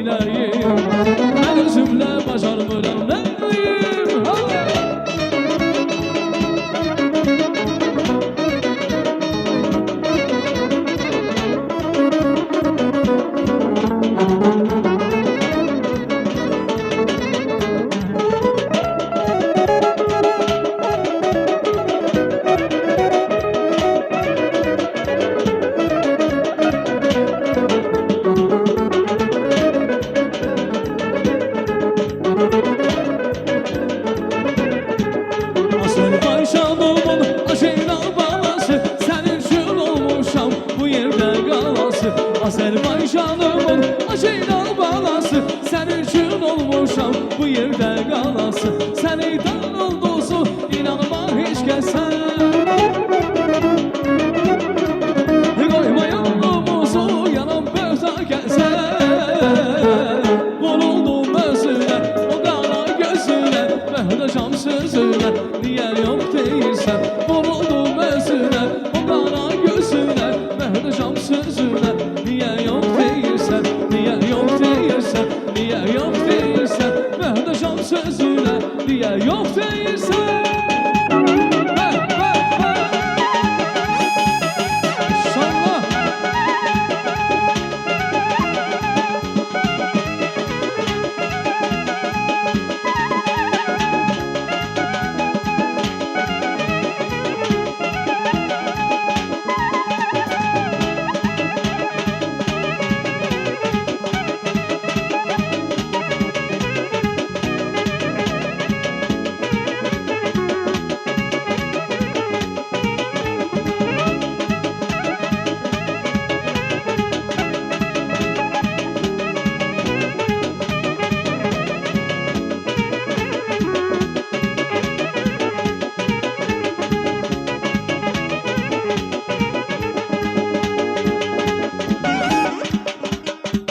neyləyim? Mən özümlə bacarmıram neyləyim? Azərbaycanımın aşeylan balası, sənin üçün olmuşam bu yerdə qalası. Azərbaycanımın aşeylan balası, sənin üçün olmuşam bu yerdə qalası. Səneydən oldusu inanma heç kəsə, qoyma yolumuzu yalan böhta gəlsə. Vuruldum özünə, o qara gözünə, möhtəşəm sözünə, niyə yox deyirsən? Vuruldum özünə, o qara gözünə, möhtəşəm sözünə, niyə yox deyirsən? Niyə yox deyirsən? Niyə yox deyirsən? Möhtəşəm sözünə, niyə yox deyirsən?